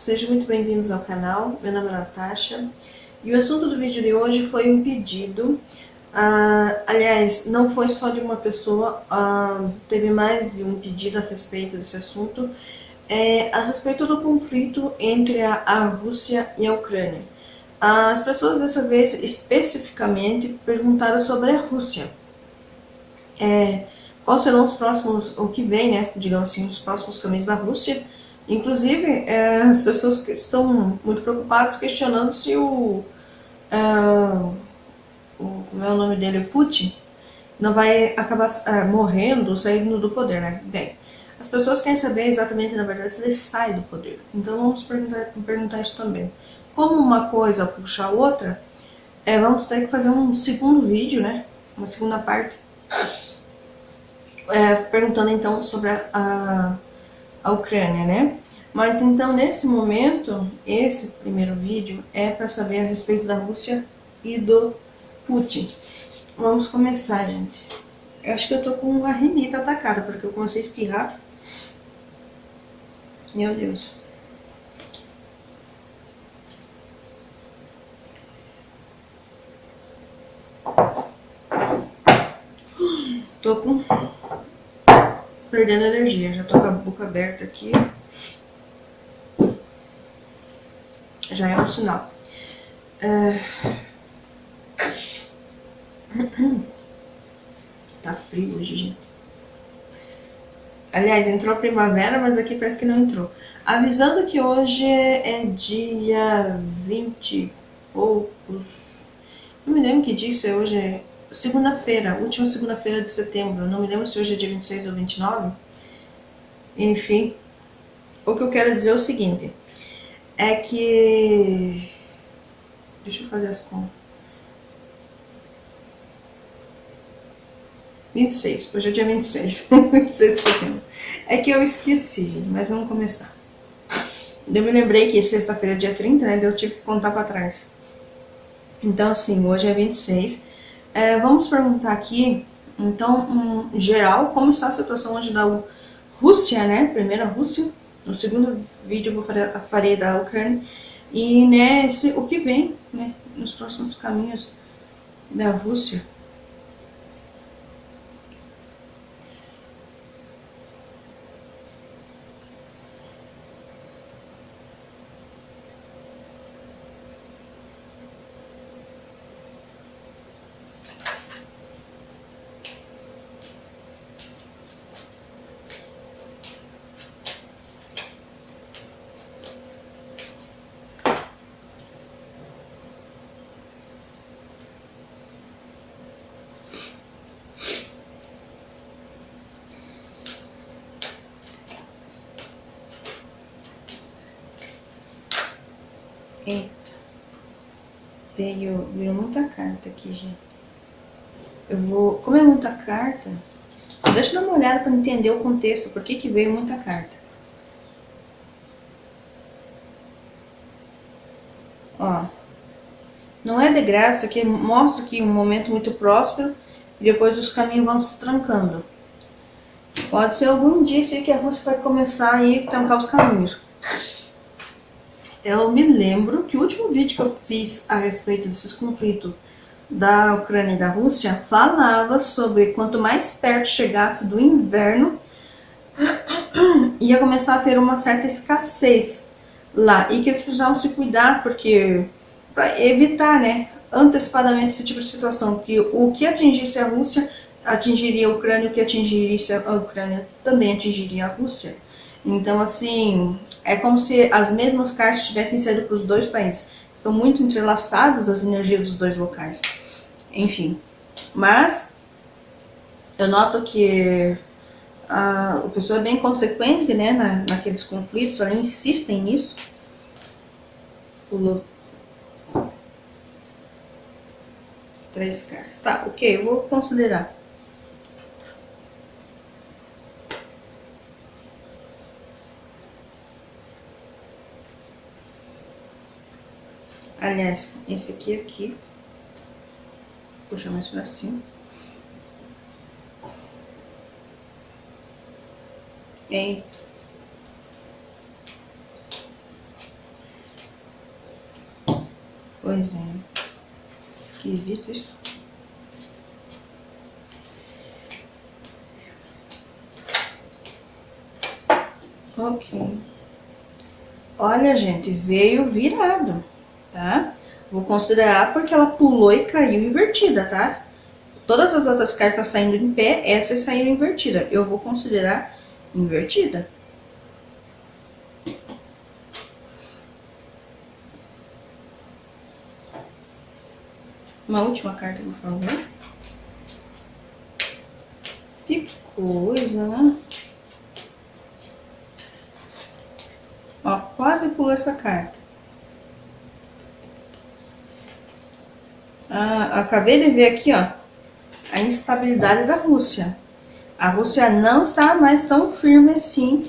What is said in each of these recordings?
sejam muito bem-vindos ao canal. Meu nome é Natasha e o assunto do vídeo de hoje foi um pedido. Aliás, não foi só de uma pessoa, teve mais de um pedido a respeito desse assunto, a respeito do conflito entre a Rússia e a Ucrânia. As pessoas dessa vez especificamente perguntaram sobre a Rússia. Quais serão os próximos, o que vem, né, digamos assim, os próximos caminhos da Rússia. Inclusive, as pessoas que estão muito preocupadas questionando se como é o nome dele, o Putin, não vai acabar morrendo ou saindo do poder, né? Bem, as pessoas querem saber exatamente, na verdade, se ele sai do poder. Então vamos perguntar isso também. Como uma coisa puxa a outra, vamos ter que fazer um segundo vídeo, né? Uma segunda parte, perguntando então sobre a Ucrânia, né? Mas então, nesse momento, esse primeiro vídeo é para saber a respeito da Rússia e do Putin. Vamos começar, gente. Eu acho que eu tô com uma rinite atacada, porque eu comecei a espirrar. Meu Deus. Tô perdendo energia, já tô com a boca aberta aqui. Já é um sinal. Tá frio hoje, gente. Aliás, entrou a primavera, mas aqui parece que não entrou. Avisando que hoje é dia 20 e poucos. Não me lembro que dia isso é hoje. É segunda-feira, última segunda-feira de setembro. Não me lembro se hoje é dia 26 ou 29. Enfim, o que eu quero dizer é o seguinte. É que... Deixa eu fazer as contas. 26, hoje é dia 26, 26 de setembro. É que eu esqueci, gente, mas vamos começar. Eu me lembrei que sexta-feira é dia 30, né? Eu tive que contar pra trás. Então, assim, hoje é 26. Vamos perguntar aqui, então, em geral, como está a situação hoje da Rússia, né? Primeiro a Rússia. No segundo vídeo eu farei da Ucrânia. E, né, o que vem, né? Nos próximos caminhos da Rússia. Eita, veio muita carta aqui, gente. Como é muita carta, deixa eu dar uma olhada para entender o contexto, por que veio muita carta. Ó, não é de graça, que mostra aqui um momento muito próspero e depois os caminhos vão se trancando. Pode ser algum dia que a Rússia vai começar aí a trancar os caminhos. Eu me lembro que o último vídeo que eu fiz a respeito desses conflitos da Ucrânia e da Rússia falava sobre quanto mais perto chegasse do inverno, ia começar a ter uma certa escassez lá e que eles precisavam se cuidar porque para evitar, né, antecipadamente esse tipo de situação, que o que atingisse a Rússia atingiria a Ucrânia, o que atingisse a Ucrânia também atingiria a Rússia. Então, assim, é como se as mesmas cartas tivessem saído para os dois países. Estão muito entrelaçadas as energias dos dois locais. Enfim, mas eu noto que o pessoal é bem consequente, né, naqueles conflitos, elas insistem nisso. Pulou 3 cartas. Tá, ok, eu vou considerar. Aliás, esse aqui. Puxa mais pra cima. Eita. Pois é. Esquisito isso. Ok. Olha, gente, veio virado, tá? Vou considerar porque ela pulou e caiu invertida, tá? Todas as outras cartas saindo em pé, essas saíram invertida. Eu vou considerar invertida. Uma última carta, por favor. Que coisa, né? Ó, quase pulou essa carta. Ah, acabei de ver aqui, ó, a instabilidade da Rússia. A Rússia não está mais tão firme assim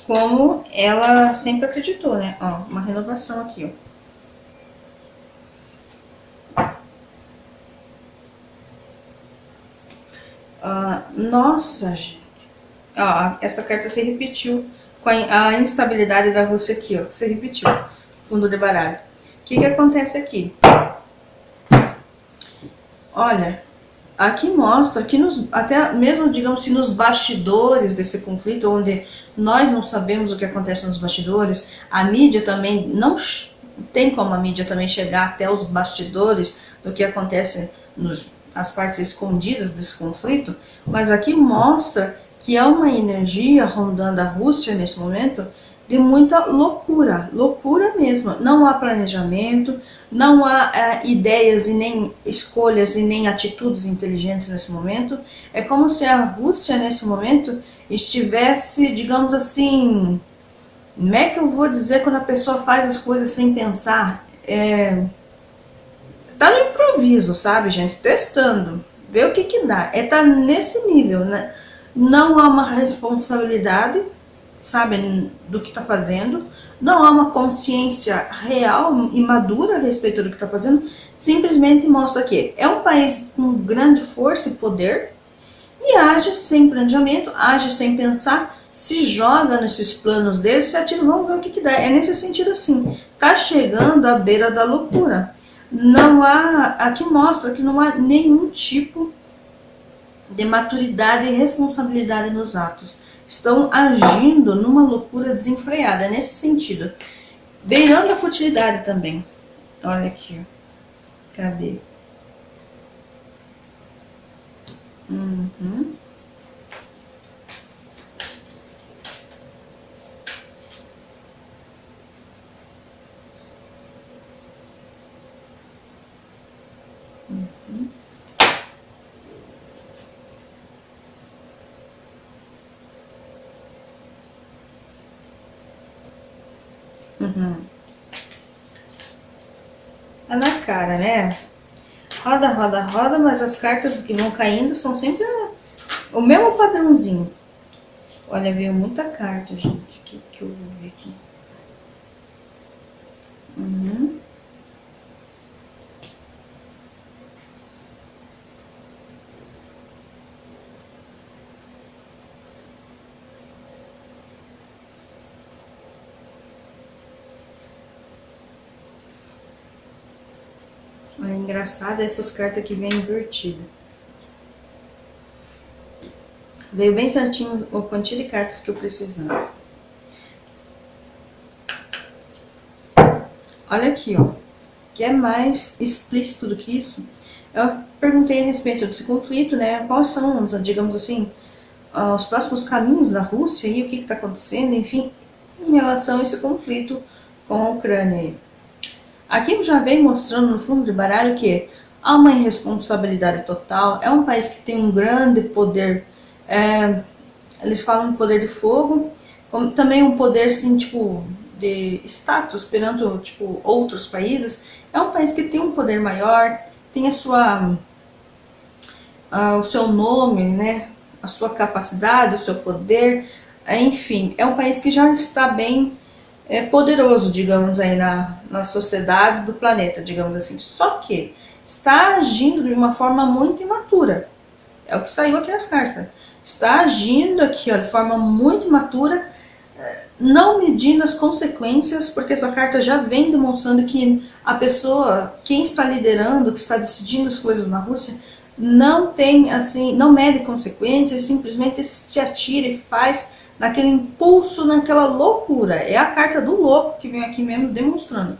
como ela sempre acreditou, né? Ó, uma renovação aqui, ó. Nossa, gente. Ó, essa carta se repetiu com a instabilidade da Rússia aqui, ó. Se repetiu. Fundo de baralho. O que acontece aqui? Olha, aqui mostra que até mesmo, digamos assim, nos bastidores desse conflito, onde nós não sabemos o que acontece nos bastidores, a mídia também não tem como a mídia também chegar até os bastidores do que acontece nas partes escondidas desse conflito, mas aqui mostra que há uma energia rondando a Rússia nesse momento de muita loucura, loucura mesmo. Não há planejamento, não há ideias e nem escolhas e nem atitudes inteligentes nesse momento. É como se a Rússia nesse momento estivesse, digamos assim, como é que eu vou dizer quando a pessoa faz as coisas sem pensar? Tá no improviso, sabe, gente? Testando, ver o que dá. Tá nesse nível, né? Não há uma responsabilidade, sabe, do que está fazendo, não há uma consciência real e madura a respeito do que está fazendo, simplesmente mostra que é um país com grande força e poder e age sem planejamento, age sem pensar, se joga nesses planos deles, se atira, vamos ver o que dá. É nesse sentido assim, tá chegando à beira da loucura. Não há, aqui mostra que não há nenhum tipo de maturidade e responsabilidade nos atos. Estão agindo numa loucura desenfreada, é nesse sentido. Beirando a futilidade também. Olha aqui, ó. Cadê? Uhum. Uhum. Uhum. Tá na cara, né? Roda, roda, roda, mas as cartas que vão caindo são sempre o mesmo padrãozinho. Olha, veio muita carta, gente. O que eu vou ver aqui? Uhum. É engraçado essas cartas que vêm invertidas. Veio bem certinho a quantia de cartas que eu precisava. Olha aqui, ó. Que é mais explícito do que isso. Eu perguntei a respeito desse conflito, né? Quais são, digamos assim, os próximos caminhos da Rússia e o que está acontecendo, enfim, em relação a esse conflito com a Ucrânia. Aqui já vem mostrando no fundo de baralho que há uma irresponsabilidade total, é um país que tem um grande poder, eles falam de poder de fogo, como também um poder, assim, tipo, de status perante, tipo, outros países. É um país que tem um poder maior, tem o seu nome, né, a sua capacidade, o seu poder, enfim, é um país que já está bem poderoso, digamos, aí na sociedade do planeta, digamos assim. Só que está agindo de uma forma muito imatura. É o que saiu aqui nas cartas. Está agindo aqui, ó, de forma muito imatura, não medindo as consequências, porque essa carta já vem demonstrando que a pessoa, quem está liderando, que está decidindo as coisas na Rússia, não tem assim, não mede consequências, simplesmente se atira e faz naquele impulso, naquela loucura. É a carta do louco que vem aqui mesmo demonstrando.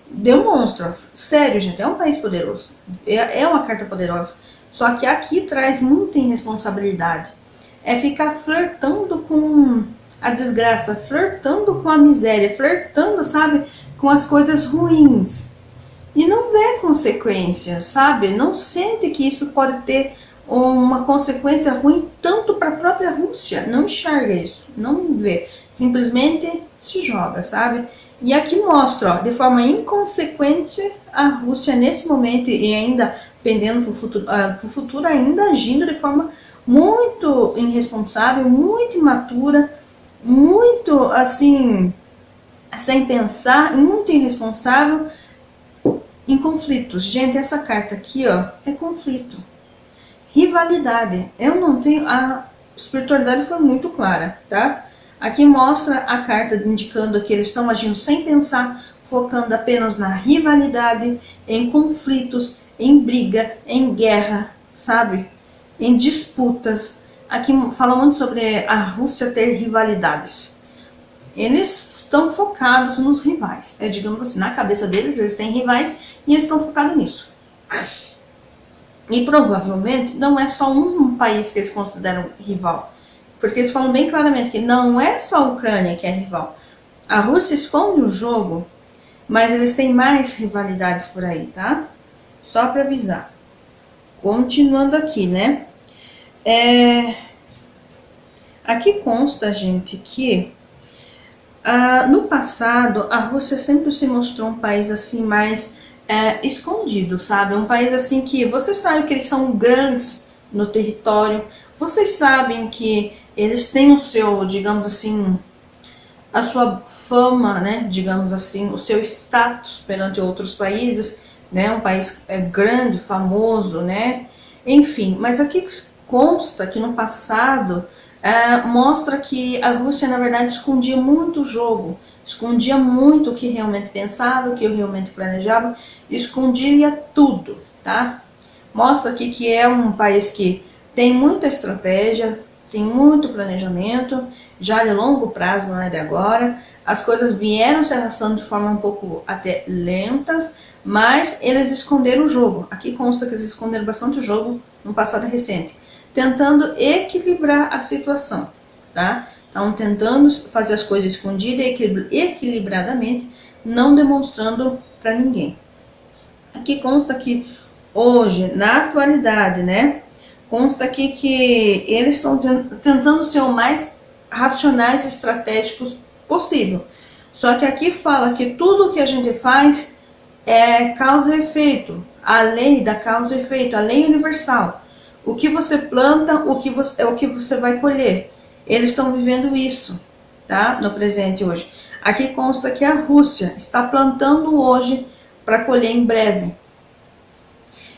Demonstra, sério, gente, é um país poderoso, é uma carta poderosa. Só que aqui traz muita irresponsabilidade. É ficar flertando com a desgraça, flertando com a miséria, flertando, sabe, com as coisas ruins. E não vê consequências, sabe? Não sente que isso pode ter uma consequência ruim tanto para a própria Rússia. Não enxerga isso, não vê. Simplesmente se joga, sabe? E aqui mostra, ó, de forma inconsequente, a Rússia nesse momento e ainda pendendo para o futuro, ainda agindo de forma muito irresponsável, muito imatura, muito assim, sem pensar, muito irresponsável, em conflitos. Gente, essa carta aqui, ó, é conflito, rivalidade. Eu não tenho, a espiritualidade foi muito clara, tá? Aqui mostra a carta indicando que eles estão agindo sem pensar, focando apenas na rivalidade, em conflitos, em briga, em guerra, sabe? Em disputas. Aqui fala muito sobre a Rússia ter rivalidades. Eles estão focados nos rivais. Digamos assim, na cabeça deles, eles têm rivais e eles estão focados nisso. E provavelmente não é só um país que eles consideram rival. Porque eles falam bem claramente que não é só a Ucrânia que é rival. A Rússia esconde o jogo, mas eles têm mais rivalidades por aí, tá? Só para avisar. Continuando aqui, né? Aqui consta, gente, que no passado a Rússia sempre se mostrou um país assim mais escondido, sabe? Um país assim que você sabe que eles são grandes no território, vocês sabem que eles têm o seu, digamos assim, a sua fama, né? Digamos assim, o seu status perante outros países, né? Um país grande, famoso, né? Enfim, mas aqui consta que no passado mostra que a Rússia, na verdade, escondia muito o jogo, escondia muito o que realmente pensava, o que realmente planejava, escondia tudo, tá? Mostra aqui que é um país que tem muita estratégia, tem muito planejamento, já de longo prazo, não é de agora. As coisas vieram se arrastando de forma um pouco até lentas, mas eles esconderam o jogo. Aqui consta que eles esconderam bastante o jogo no passado recente, tentando equilibrar a situação, tá? Estão tentando fazer as coisas escondidas, equilibradamente, não demonstrando para ninguém. Aqui consta que hoje, na atualidade, né? Consta aqui que eles estão tentando ser o mais racionais e estratégicos possível. Só que aqui fala que tudo que a gente faz é causa e efeito, a lei da causa e efeito, a lei universal. O que você planta, é o que você vai colher. Eles estão vivendo isso, tá? No presente hoje. Aqui consta que a Rússia está plantando hoje para colher em breve.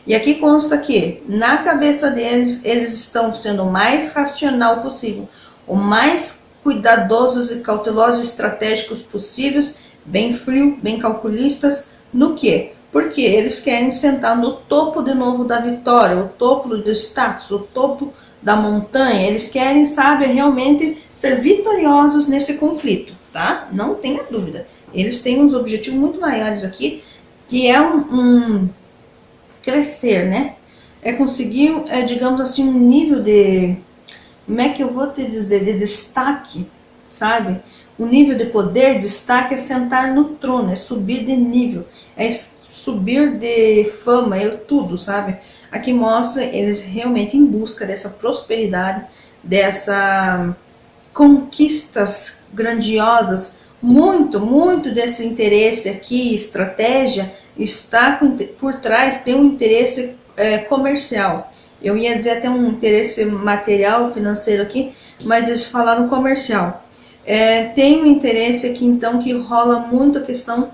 E aqui consta que, na cabeça deles, eles estão sendo o mais racional possível, o mais cuidadosos e cautelosos e estratégicos possíveis, bem frio, bem calculistas, no quê? Porque eles querem sentar no topo de novo da vitória, o topo do status, o topo da montanha. Eles querem, sabe, realmente ser vitoriosos nesse conflito, tá? Não tenha dúvida. Eles têm uns objetivos muito maiores aqui, que é crescer, né? É conseguir, digamos assim, um nível de, como é que eu vou te dizer, de destaque, sabe? O nível de poder, destaque é sentar no trono, é subir de nível, é subir de fama, é tudo, sabe? Aqui mostra eles realmente em busca dessa prosperidade, dessa conquistas grandiosas, muito desse interesse aqui, estratégia, está por trás, tem um interesse comercial. Eu ia dizer até um interesse material, financeiro aqui, mas eles falaram comercial. Tem um interesse aqui, então, que rola muito a questão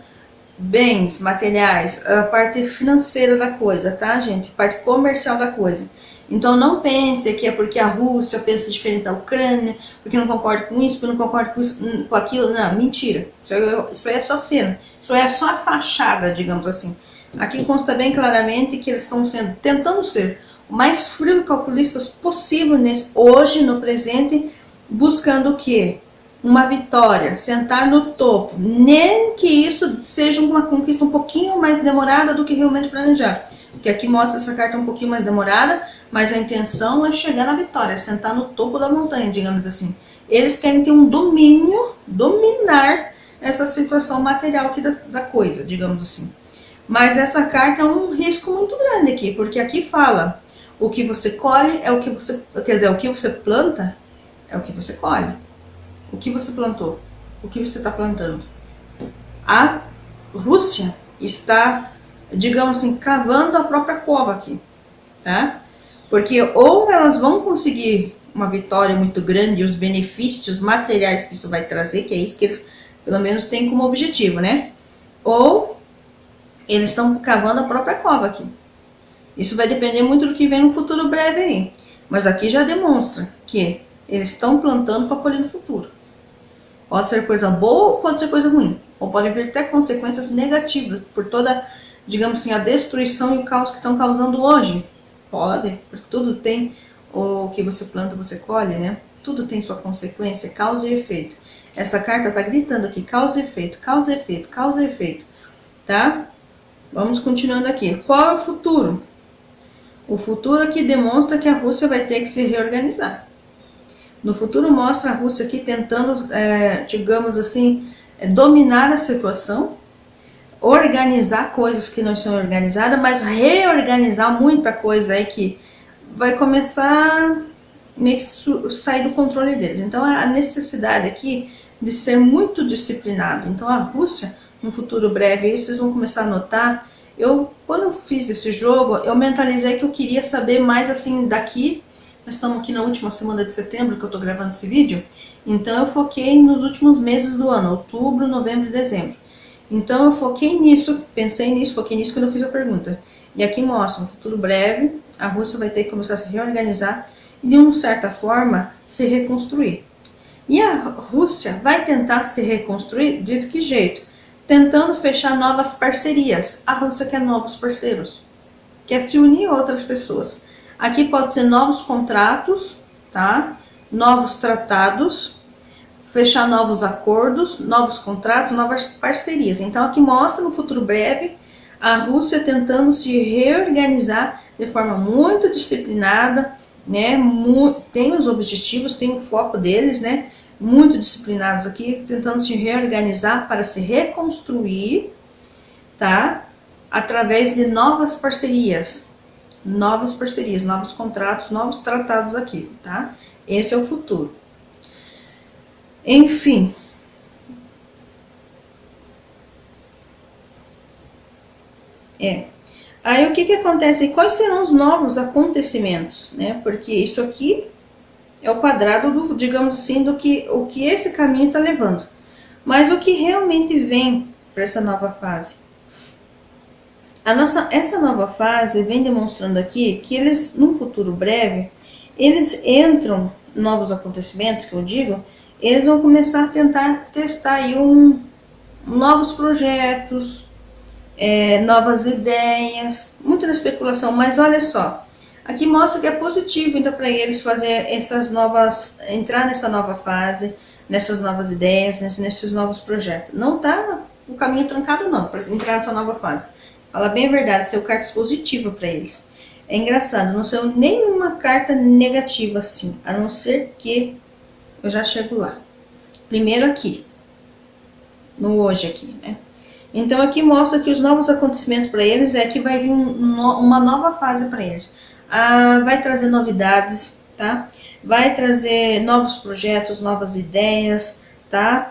bens, materiais, a parte financeira da coisa, tá, gente? Parte comercial da coisa. Então não pense que é porque a Rússia pensa diferente da Ucrânia, porque não concorda com isso, porque não concorda com isso, com aquilo. Não, mentira. Isso aí é só cena. Isso aí é só a fachada, digamos assim. Aqui consta bem claramente que eles estão tentando ser o mais frio e calculistas possível hoje, no presente, buscando o quê? Uma vitória, sentar no topo, nem que isso seja uma conquista um pouquinho mais demorada do que realmente planejado. Porque aqui mostra essa carta um pouquinho mais demorada, mas a intenção é chegar na vitória, sentar no topo da montanha, digamos assim. Eles querem ter um domínio, dominar essa situação material aqui da coisa, digamos assim. Mas essa carta é um risco muito grande aqui, porque aqui fala, o que você colhe é o que você, quer dizer, o que você planta é o que você colhe. O que você plantou? O que você está plantando? A Rússia está, digamos assim, cavando a própria cova aqui, tá? Porque ou elas vão conseguir uma vitória muito grande e os benefícios materiais que isso vai trazer, que é isso que eles, pelo menos, têm como objetivo, né? Ou eles estão cavando a própria cova aqui. Isso vai depender muito do que vem no futuro breve aí. Mas aqui já demonstra que eles estão plantando para colher no futuro. Pode ser coisa boa ou pode ser coisa ruim. Ou pode vir até consequências negativas por toda, digamos assim, a destruição e o caos que estão causando hoje. Pode, porque tudo tem o que você planta, você colhe, né? Tudo tem sua consequência, causa e efeito. Essa carta está gritando aqui, causa e efeito, causa e efeito, causa e efeito. Tá? Vamos continuando aqui. Qual é o futuro? O futuro aqui demonstra que a Rússia vai ter que se reorganizar. No futuro mostra a Rússia aqui tentando, digamos assim, dominar a situação, organizar coisas que não são organizadas, mas reorganizar muita coisa aí que vai começar meio que sair do controle deles. Então a necessidade aqui de ser muito disciplinado. Então a Rússia, no futuro breve, aí vocês vão começar a notar. Quando eu fiz esse jogo, eu mentalizei que eu queria saber mais assim daqui. Nós estamos aqui na última semana de setembro que eu estou gravando esse vídeo. Então eu foquei nos últimos meses do ano, outubro, novembro e dezembro. Então eu foquei nisso, pensei nisso, foquei nisso quando eu fiz a pergunta. E aqui mostra, no futuro breve, a Rússia vai ter que começar a se reorganizar e de uma certa forma se reconstruir. E a Rússia vai tentar se reconstruir de que jeito? Tentando fechar novas parcerias. A Rússia quer novos parceiros, quer se unir a outras pessoas. Aqui pode ser novos contratos, tá? Novos tratados, fechar novos acordos, novos contratos, novas parcerias. Então aqui mostra no futuro breve a Rússia tentando se reorganizar de forma muito disciplinada, né? Tem os objetivos, tem o foco deles, né? Muito disciplinados aqui, tentando se reorganizar para se reconstruir, tá? Através de novas parcerias, novos contratos, novos tratados aqui, tá? Esse é o futuro. Enfim. Aí o que acontece? Quais serão os novos acontecimentos, né? Porque isso aqui é o quadrado do, digamos assim, o que esse caminho está levando. Mas o que realmente vem para essa nova fase? Essa nova fase vem demonstrando aqui que eles, num futuro breve, eles entram, novos acontecimentos que eu digo, eles vão começar a tentar testar aí novos projetos, novas ideias, muito na especulação, mas olha só, aqui mostra que é positivo então para eles fazer entrar nessa nova fase, nessas novas ideias, nesses novos projetos. Não tá o caminho trancado não, para entrar nessa nova fase. Fala bem a verdade, saiu cartas positivas para eles. É engraçado, não saiu nenhuma carta negativa assim, a não ser que eu já chego lá. Primeiro aqui, no hoje aqui, né? Então aqui mostra que os novos acontecimentos para eles é que vai vir uma nova fase para eles. Vai trazer novidades, tá? Vai trazer novos projetos, novas ideias, tá?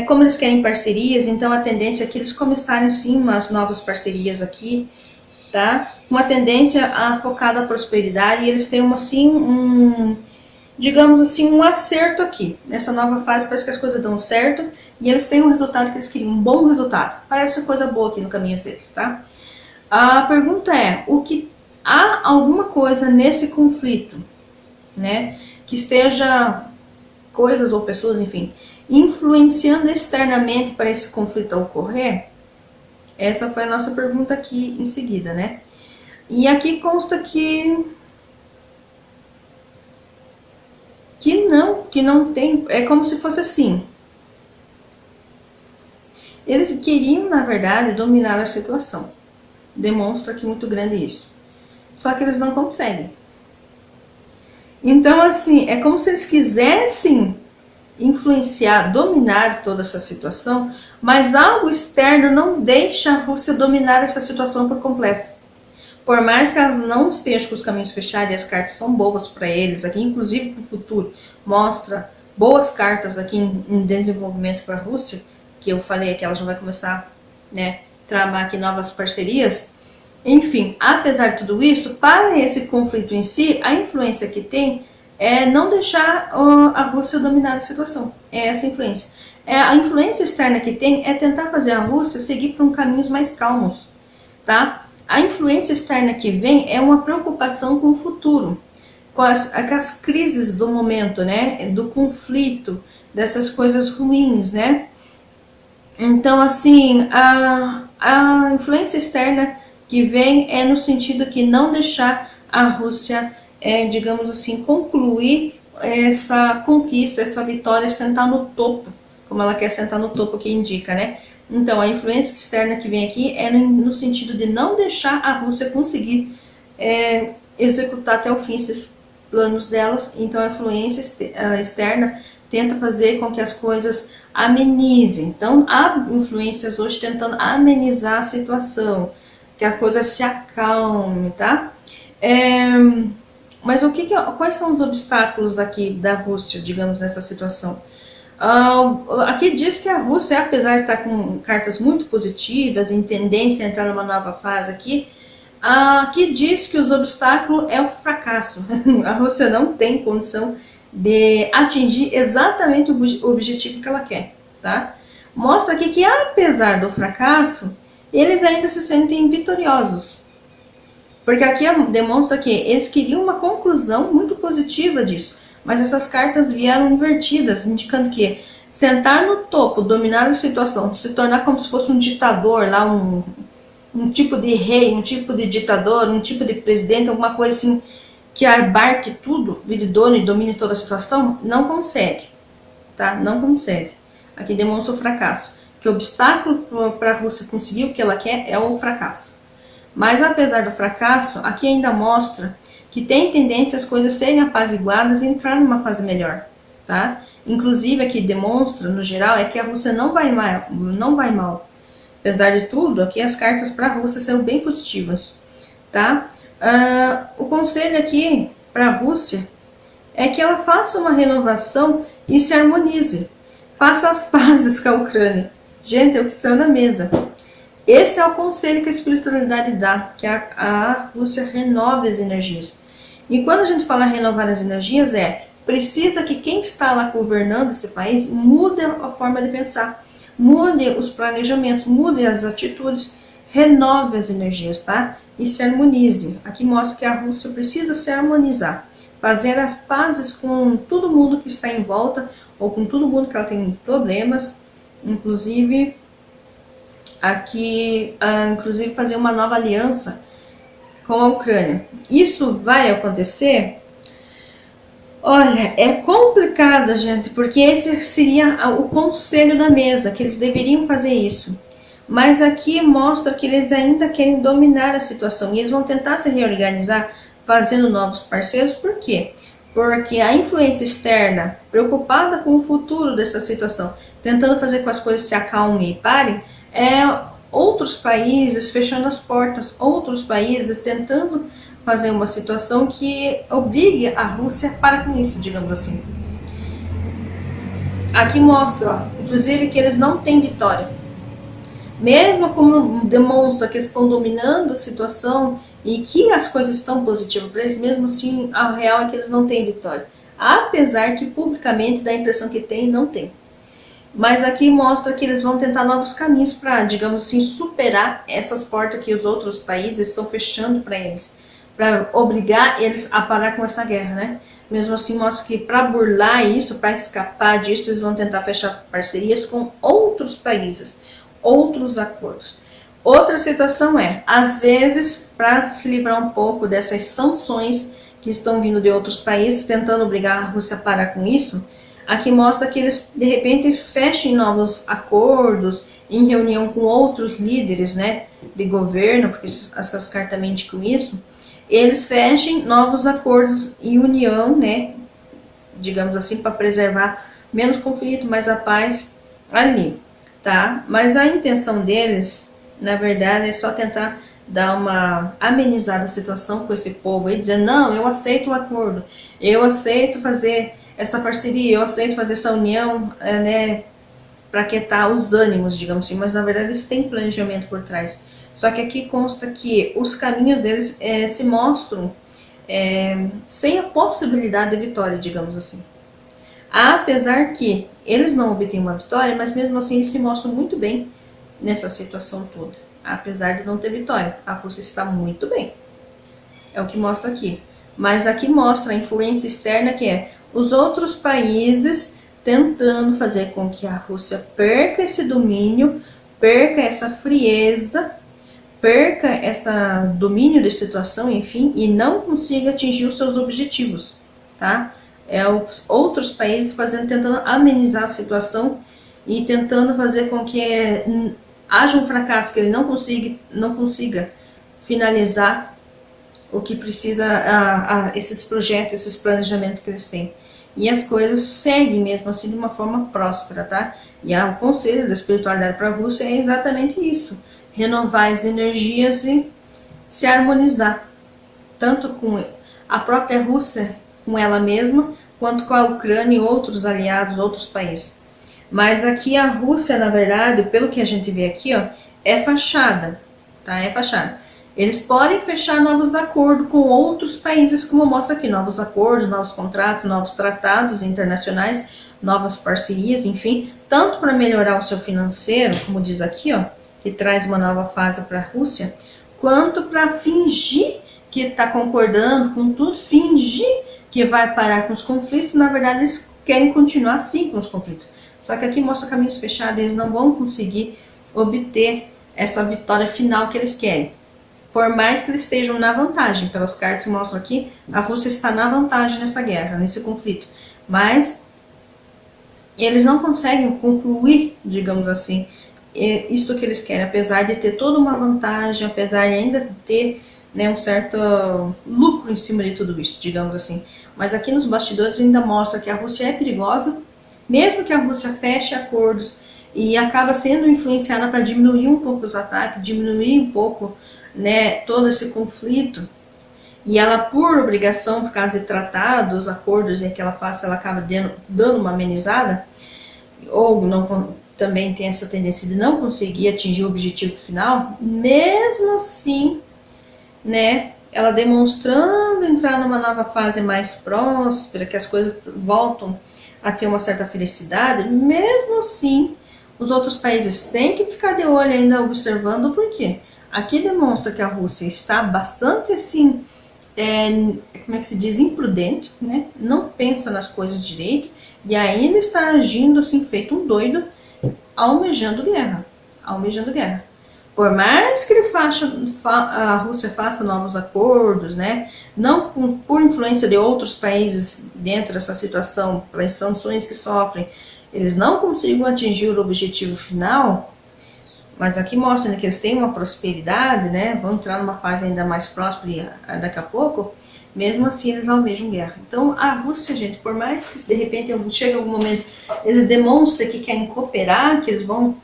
Como eles querem parcerias, então a tendência é que eles começarem sim umas novas parcerias aqui, tá? Uma tendência a focar na prosperidade e eles têm digamos assim, um acerto aqui. Nessa nova fase parece que as coisas dão certo e eles têm um resultado que eles queriam, um bom resultado. Parece coisa boa aqui no caminho deles, tá? A pergunta é, o que há alguma coisa nesse conflito, né, que esteja, coisas ou pessoas, enfim, influenciando externamente para esse conflito ocorrer? Essa foi a nossa pergunta aqui em seguida, né? E aqui consta que não tem, é como se fosse assim. Eles queriam, na verdade, dominar a situação. Demonstra que é muito grande isso. Só que eles não conseguem. Então, assim, é como se eles quisessem influenciar, dominar toda essa situação, mas algo externo não deixa a Rússia dominar essa situação por completo. Por mais que ela não esteja com os caminhos fechados e as cartas são boas para eles, aqui inclusive para o futuro, mostra boas cartas aqui em desenvolvimento para a Rússia, que eu falei que ela já vai começar, né, tramar aqui novas parcerias. Enfim, apesar de tudo isso, para esse conflito em si, a influência que tem é não deixar a Rússia dominar a situação. É essa influência. A influência externa que tem é tentar fazer a Rússia seguir por caminhos mais calmos, tá? A influência externa que vem é uma preocupação com o futuro, com as crises do momento, né? Do conflito, dessas coisas ruins, né? Então, assim, a influência externa que vem é no sentido que não deixar a Rússia, digamos assim, concluir essa conquista, essa vitória, sentar no topo, como ela quer sentar no topo, que indica, né? Então, a influência externa que vem aqui é no sentido de não deixar a Rússia conseguir executar até o fim esses planos delas. Então, a influência externa tenta fazer com que as coisas amenizem. Então, há influências hoje tentando amenizar a situação, que a coisa se acalme, tá? Mas quais são os obstáculos aqui da Rússia, digamos, nessa situação? Aqui diz que a Rússia, apesar de estar com cartas muito positivas, em tendência a entrar numa nova fase aqui, aqui diz que os obstáculos é o fracasso. A Rússia não tem condição de atingir exatamente o objetivo que ela quer, tá? Mostra aqui que, apesar do fracasso, eles ainda se sentem vitoriosos. Porque aqui demonstra que eles queriam uma conclusão muito positiva disso. Mas essas cartas vieram invertidas, indicando que sentar no topo, dominar a situação, se tornar como se fosse um ditador, lá um tipo de rei, um tipo de ditador, um tipo de presidente, alguma coisa assim, que abarque tudo, vire dono e domine toda a situação, não consegue, tá? Não consegue. Aqui demonstra o fracasso. Que o obstáculo para a Rússia conseguir o que ela quer é o fracasso. Mas apesar do fracasso, aqui ainda mostra que tem tendência as coisas serem apaziguadas e entrar numa fase melhor, tá? Inclusive aqui demonstra, no geral, é que a Rússia não vai mal. Apesar de tudo, aqui as cartas para a Rússia são bem positivas, tá? O conselho aqui para a Rússia é que ela faça uma renovação e se harmonize. Faça as pazes com a Ucrânia. Gente, é o que saiu na mesa. Esse é o conselho que a espiritualidade dá, que a Rússia renove as energias. E quando a gente fala renovar as energias, precisa que quem está lá governando esse país mude a forma de pensar, mude os planejamentos, mude as atitudes, renove as energias, tá? E se harmonize. Aqui mostra que a Rússia precisa se harmonizar, fazer as pazes com todo mundo que está em volta, ou com todo mundo que ela tem problemas, inclusive aqui, inclusive fazer uma nova aliança com a Ucrânia. Isso vai acontecer? Olha, é complicado, gente, porque esse seria o conselho da mesa, que eles deveriam fazer isso. Mas aqui mostra que eles ainda querem dominar a situação e eles vão tentar se reorganizar fazendo novos parceiros. Por quê? Porque a influência externa, preocupada com o futuro dessa situação, tentando fazer com que as coisas se acalmem e parem, outros países fechando as portas, outros países tentando fazer uma situação que obrigue a Rússia a parar com isso, digamos assim. Aqui mostra, inclusive, que eles não têm vitória. Mesmo como demonstra que eles estão dominando a situação e que as coisas estão positivas para eles, mesmo assim, a real é que eles não têm vitória. Apesar que publicamente dá a impressão que tem, não tem. Mas aqui mostra que eles vão tentar novos caminhos para, digamos assim, superar essas portas que os outros países estão fechando para eles. para obrigar eles a parar com essa guerra, né? Mesmo assim, mostra que para burlar isso, para escapar disso, eles vão tentar fechar parcerias com outros países, outros acordos. Outra situação é, às vezes, para se livrar um pouco dessas sanções que estão vindo de outros países, tentando obrigar a Rússia a parar com isso, aqui mostra que eles, de repente, fechem novos acordos em reunião com outros líderes, né, de governo, porque essas cartas mentem com isso, eles fechem novos acordos em união, né, digamos assim, para preservar menos conflito, mais a paz ali, tá? Mas a intenção deles, na verdade, é só tentar dar uma amenizada a situação com esse povo aí, dizendo, não, eu aceito o acordo, eu aceito fazer essa parceria, eu aceito fazer essa união, né, para aquietar os ânimos, digamos assim, mas na verdade eles têm planejamento por trás. Só que aqui consta que os caminhos deles se mostram sem a possibilidade de vitória, digamos assim. Apesar que eles não obtêm uma vitória, mas mesmo assim eles se mostram muito bem nessa situação toda. Apesar de não ter vitória, a Rússia está muito bem. É o que mostra aqui. Mas aqui mostra a influência externa, que é os outros países tentando fazer com que a Rússia perca esse domínio, perca essa frieza, perca esse domínio de situação, enfim, e não consiga atingir os seus objetivos, tá? Os outros países tentando amenizar a situação e tentando fazer com que haja um fracasso, que ele não consiga finalizar o que precisa, esses projetos, esses planejamentos que eles têm. E as coisas seguem mesmo assim de uma forma próspera, tá? E o conselho da espiritualidade para a Rússia é exatamente isso. Renovar as energias e se harmonizar, tanto com a própria Rússia, com ela mesma, quanto com a Ucrânia e outros aliados, outros países. Mas aqui a Rússia, na verdade, pelo que a gente vê aqui, ó, é fachada, tá? É fachada. Eles podem fechar novos acordos com outros países, como mostra aqui, novos acordos, novos contratos, novos tratados internacionais, novas parcerias, enfim, tanto para melhorar o seu financeiro, como diz aqui, ó, que traz uma nova fase para a Rússia, quanto para fingir que está concordando com tudo, fingir que vai parar com os conflitos. Na verdade, eles querem continuar assim com os conflitos. Só que aqui mostra caminhos fechados, eles não vão conseguir obter essa vitória final que eles querem. Por mais que eles estejam na vantagem, pelas cartas que mostram aqui, a Rússia está na vantagem nessa guerra, nesse conflito. Mas eles não conseguem concluir, digamos assim, isso que eles querem, apesar de ter toda uma vantagem, apesar de ainda ter, né, um certo lucro em cima de tudo isso, digamos assim. Mas aqui nos bastidores ainda mostra que a Rússia é perigosa, mesmo que a Rússia feche acordos e acaba sendo influenciada para diminuir um pouco os ataques, diminuir um pouco, né, todo esse conflito, e ela, por obrigação, por causa de tratados, acordos em que ela faça, ela acaba dando uma amenizada, ou não, também tem essa tendência de não conseguir atingir o objetivo final, mesmo assim, né, ela demonstrando entrar numa nova fase mais próspera, que as coisas voltam a ter uma certa felicidade, mesmo assim, os outros países têm que ficar de olho ainda observando, por quê? Aqui demonstra que a Rússia está bastante assim, como é que se diz, imprudente, né? Não pensa nas coisas direito e ainda está agindo assim, feito um doido, almejando guerra. Por mais que a Rússia faça novos acordos, né? Não por influência de outros países dentro dessa situação, pelas sanções que sofrem, eles não consigam atingir o objetivo final. Mas aqui mostra, né, que eles têm uma prosperidade, né, vão entrar numa fase ainda mais próspera daqui a pouco, mesmo assim eles almejam guerra. Então a Rússia, gente, por mais que de repente chegue algum momento, eles demonstrem que querem cooperar, que eles vão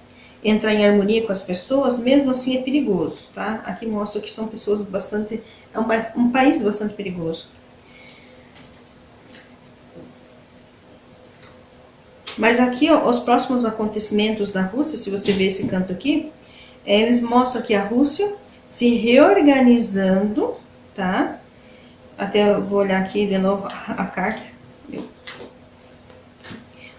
entrar em harmonia com as pessoas, mesmo assim é perigoso, tá? Aqui mostra que são pessoas bastante, um país bastante perigoso. Mas aqui, ó, os próximos acontecimentos da Rússia, se você ver esse canto aqui, eles mostram que a Rússia se reorganizando, tá? Até eu vou olhar aqui de novo a carta.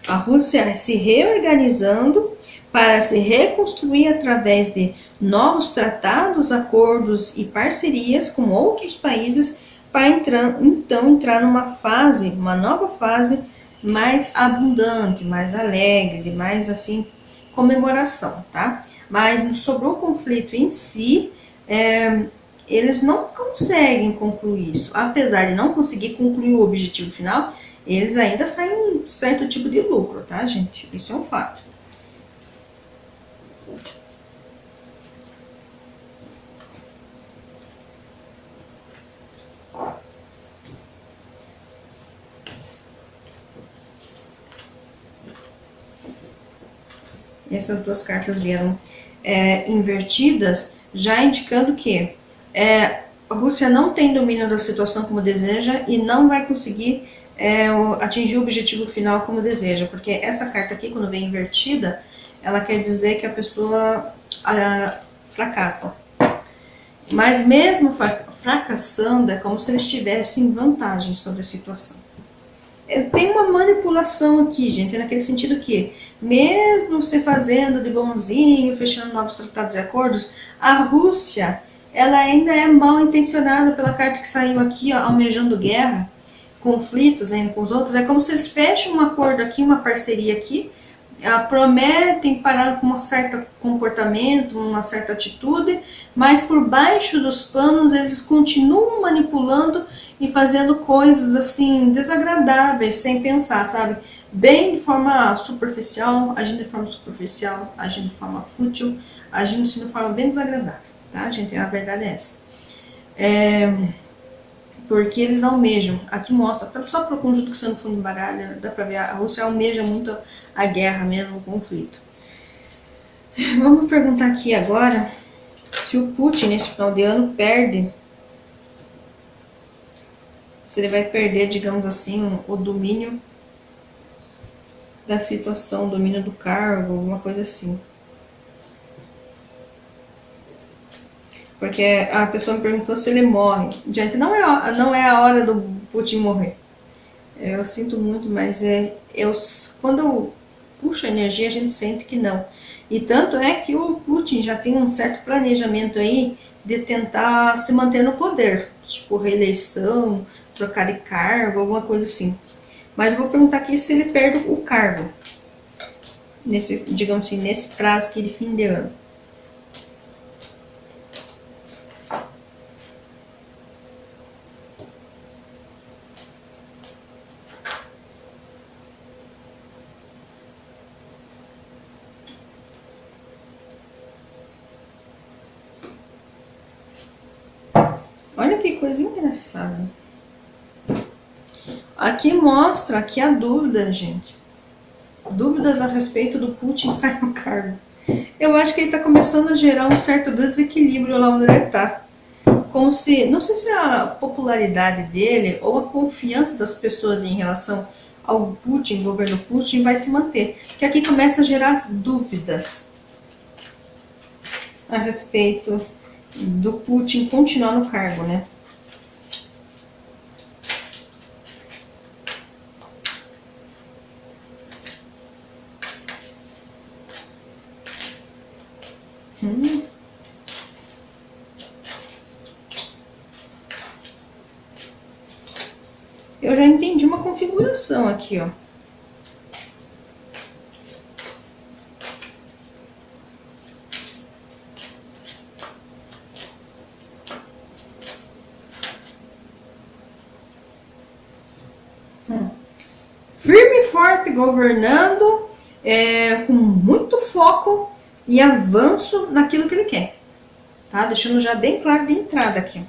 A Rússia se reorganizando para se reconstruir através de novos tratados, acordos e parcerias com outros países para entrar numa fase, uma nova fase mais abundante, mais alegre, de mais assim comemoração, tá? Mas sobre o conflito em si, eles não conseguem concluir isso. Apesar de não conseguir concluir o objetivo final, eles ainda saem um certo tipo de lucro, tá, gente? Isso é um fato. Essas duas cartas vieram invertidas, já indicando que a Rússia não tem domínio da situação como deseja e não vai conseguir atingir o objetivo final como deseja, porque essa carta aqui, quando vem invertida, ela quer dizer que a pessoa fracassa. Mas mesmo fracassando, é como se eles tivessem vantagem sobre a situação. Tem uma manipulação aqui, gente, naquele sentido que, mesmo se fazendo de bonzinho, fechando novos tratados e acordos, a Rússia, ela ainda é mal intencionada pela carta que saiu aqui, ó, almejando guerra, conflitos ainda com os outros. É como se eles fecham um acordo aqui, uma parceria aqui, prometem parar com um certo comportamento, uma certa atitude, mas por baixo dos panos eles continuam manipulando e fazendo coisas assim desagradáveis, sem pensar, sabe? Bem de forma superficial, agindo de forma superficial, agindo de forma fútil, agindo de forma bem desagradável, tá, gente? A verdade é essa. Porque eles almejam, aqui mostra, só para o conjunto que está no fundo do baralho, dá para ver, a Rússia almeja muito a guerra mesmo, o conflito. Vamos perguntar aqui agora se o Putin nesse final de ano perde, se ele vai perder, digamos assim, o domínio da situação, o domínio do cargo, alguma coisa assim. Porque a pessoa me perguntou se ele morre. Gente, não é a hora do Putin morrer. Eu sinto muito, mas quando eu puxo a energia, a gente sente que não. E tanto é que o Putin já tem um certo planejamento aí de tentar se manter no poder. Tipo, reeleição, trocar de cargo, alguma coisa assim. Mas eu vou perguntar aqui se ele perde o cargo. Digamos assim, nesse prazo aqui de fim de ano. Olha que coisa engraçada. Aqui mostra aqui a dúvida, gente. Dúvidas a respeito do Putin estar no cargo. Eu acho que ele está começando a gerar um certo desequilíbrio lá onde ele está. Como se, não sei se é a popularidade dele ou a confiança das pessoas em relação ao Putin, governo Putin, vai se manter. Porque aqui começa a gerar dúvidas a respeito do Putin continuar no cargo, né? Eu já entendi uma configuração aqui, ó. Firme e forte governando, com muito foco e avanço naquilo que ele quer. Tá? Deixando já bem claro de entrada aqui.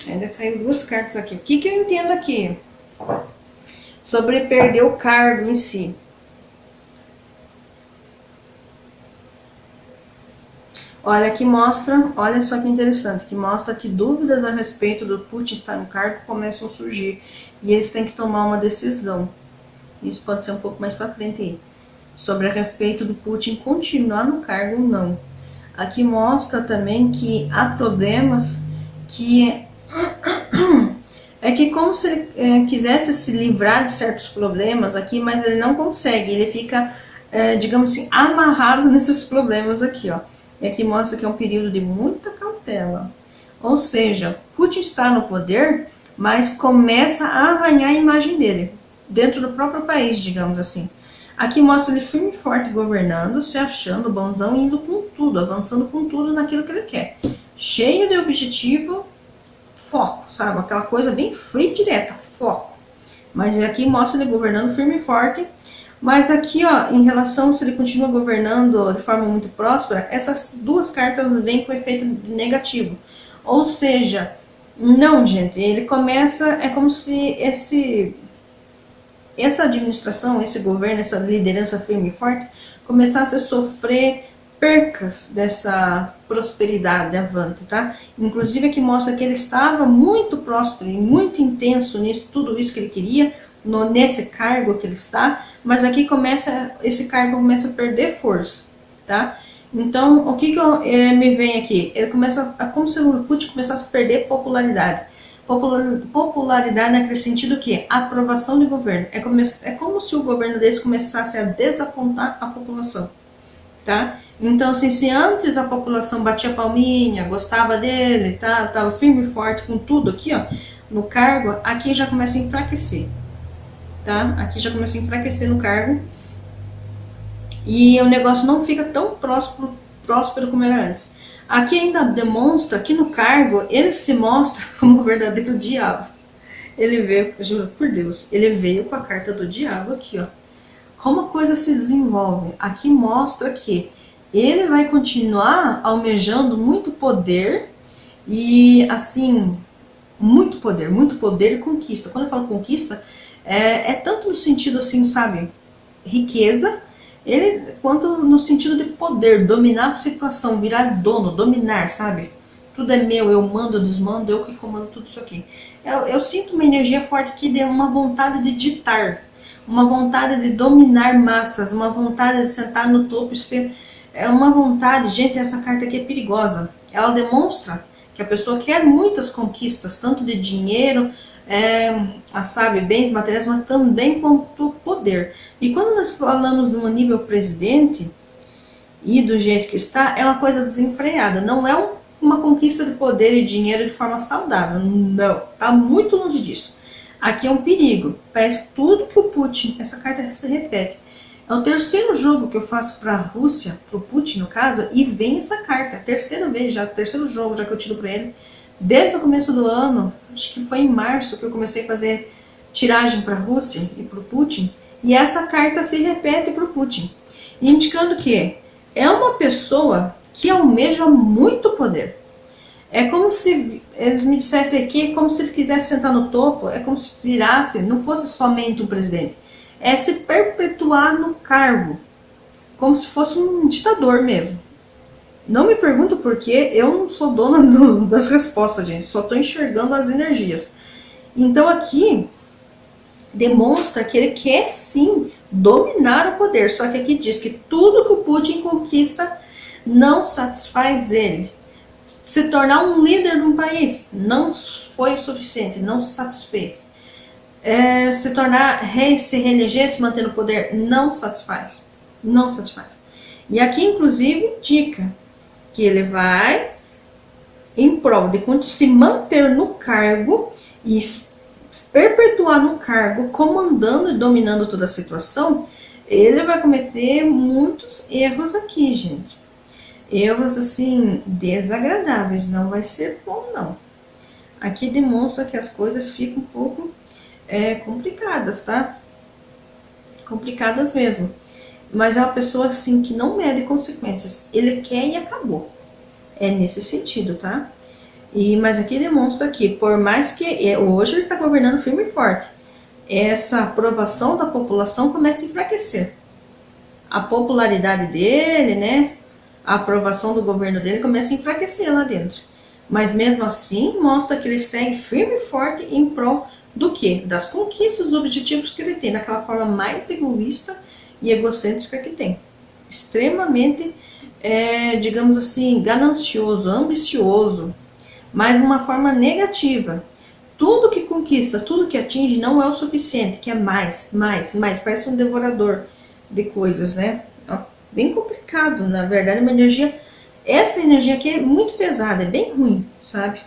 Ainda caiu duas cartas aqui. O que eu entendo aqui? Sobre perder o cargo em si. Olha, aqui mostra, olha só que interessante, que mostra que dúvidas a respeito do Putin estar no cargo começam a surgir. E eles têm que tomar uma decisão. Isso pode ser um pouco mais para frente aí. Sobre a respeito do Putin continuar no cargo ou não. Aqui mostra também que há problemas que é que como se ele quisesse se livrar de certos problemas aqui, mas ele não consegue, ele fica, digamos assim, amarrado nesses problemas aqui, ó. E aqui mostra que é um período de muita cautela. Ou seja, Putin está no poder, mas começa a arranhar a imagem dele, dentro do próprio país, digamos assim. Aqui mostra ele firme e forte governando, se achando bonzão, indo com tudo, avançando com tudo naquilo que ele quer. Cheio de objetivo, foco, sabe? Aquela coisa bem fria e direta, foco. Mas aqui mostra ele governando firme e forte. Mas aqui, ó, em relação se ele continua governando de forma muito próspera, essas duas cartas vêm com efeito negativo. Ou seja, não, gente, ele começa, é como se essa administração, esse governo, essa liderança firme e forte, começasse a sofrer percas dessa prosperidade avante, tá? Inclusive aqui mostra que ele estava muito próspero e muito intenso em tudo isso que ele queria, nesse cargo que ele está, mas aqui esse cargo começa a perder força, tá? Então, o que me vem aqui? Ele começa, como se o Putin começasse a perder popularidade. Popularidade naquele sentido que aprovação de governo. É como se o governo deles começasse a desapontar a população, tá? Então, assim, se antes a população batia palminha, gostava dele, tá? Tava firme e forte com tudo aqui, ó, no cargo, aqui já começa a enfraquecer, tá? Aqui já começa a enfraquecer no cargo e o negócio não fica tão próspero como era antes. Aqui ainda demonstra que no cargo ele se mostra como o verdadeiro diabo. Ele veio, juro por Deus, ele veio com a carta do diabo aqui, ó. Como a coisa se desenvolve. Aqui mostra que ele vai continuar almejando muito poder e, assim, muito poder e conquista. Quando eu falo conquista, é tanto no sentido, assim, sabe, riqueza, quanto no sentido de poder, dominar a situação, virar dono, dominar, sabe? Tudo é meu, eu mando, eu desmando, eu que comando tudo isso aqui. Eu sinto uma energia forte aqui de uma vontade de ditar, uma vontade de dominar massas, uma vontade de sentar no topo e ser... É uma vontade, gente, essa carta aqui é perigosa. Ela demonstra que a pessoa quer muitas conquistas, tanto de dinheiro, sabe, bens materiais, mas também quanto poder. E quando nós falamos de um nível presidente, e do jeito que está, é uma coisa desenfreada. Não é uma conquista de poder e dinheiro de forma saudável. Não, está muito longe disso. Aqui é um perigo. Parece tudo que o Putin, essa carta se repete. É o terceiro jogo que eu faço para a Rússia, para o Putin no caso, e vem essa carta. A terceira vez já, o terceiro jogo já que eu tiro para ele. Desde o começo do ano, acho que foi em março que eu comecei a fazer tiragem para a Rússia e para o Putin. E essa carta se repete para o Putin, indicando que é uma pessoa que almeja muito poder. É como se eles me dissessem aqui, como se ele quisesse sentar no topo, é como se virasse, não fosse somente um presidente, é se perpetuar no cargo, como se fosse um ditador mesmo. Não me pergunto por quê, eu não sou dona das respostas, gente, só estou enxergando as energias. Então aqui demonstra que ele quer sim dominar o poder, só que aqui diz que tudo que o Putin conquista não satisfaz ele. Se tornar um líder de um país não foi o suficiente, não se satisfez. Se tornar rei, se reeleger, se manter no poder, não satisfaz. Não satisfaz. E aqui, inclusive, indica que ele vai, em prol de se manter no cargo e perpetuar no cargo, comandando e dominando toda a situação, ele vai cometer muitos erros aqui, gente. Erros, assim, desagradáveis. Não vai ser bom, não. Aqui demonstra que as coisas ficam um pouco complicadas, tá? Complicadas mesmo. Mas é uma pessoa, assim, que não mede consequências. Ele quer e acabou. É nesse sentido, tá? Mas aqui demonstra que, por mais que hoje ele está governando firme e forte, essa aprovação da população começa a enfraquecer. A popularidade dele, né? A aprovação do governo dele começa a enfraquecer lá dentro. Mas mesmo assim, mostra que ele segue firme e forte em prol do quê? Das conquistas, dos objetivos que ele tem, naquela forma mais egoísta e egocêntrica que tem. Extremamente digamos assim, ganancioso, ambicioso, mas de uma forma negativa. Tudo que conquista, tudo que atinge não é o suficiente, que é mais, mais, mais. Parece um devorador de coisas, né? Ó, bem complicado, na verdade, uma energia. Essa energia aqui é muito pesada, é bem ruim, sabe?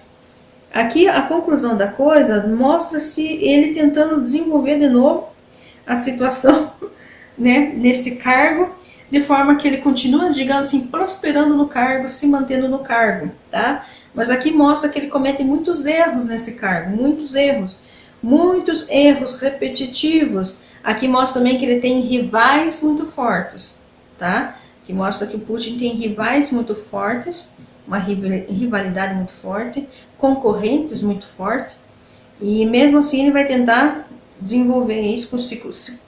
Aqui a conclusão da coisa mostra-se ele tentando desenvolver de novo a situação, né, nesse cargo, de forma que ele continua, digamos assim, prosperando no cargo, se mantendo no cargo, tá? Mas aqui mostra que ele comete muitos erros nesse cargo, muitos erros repetitivos. Aqui mostra também que ele tem rivais muito fortes, tá? Que mostra que o Putin tem rivais muito fortes, uma rivalidade muito forte, concorrentes muito fortes, e mesmo assim ele vai tentar desenvolver isso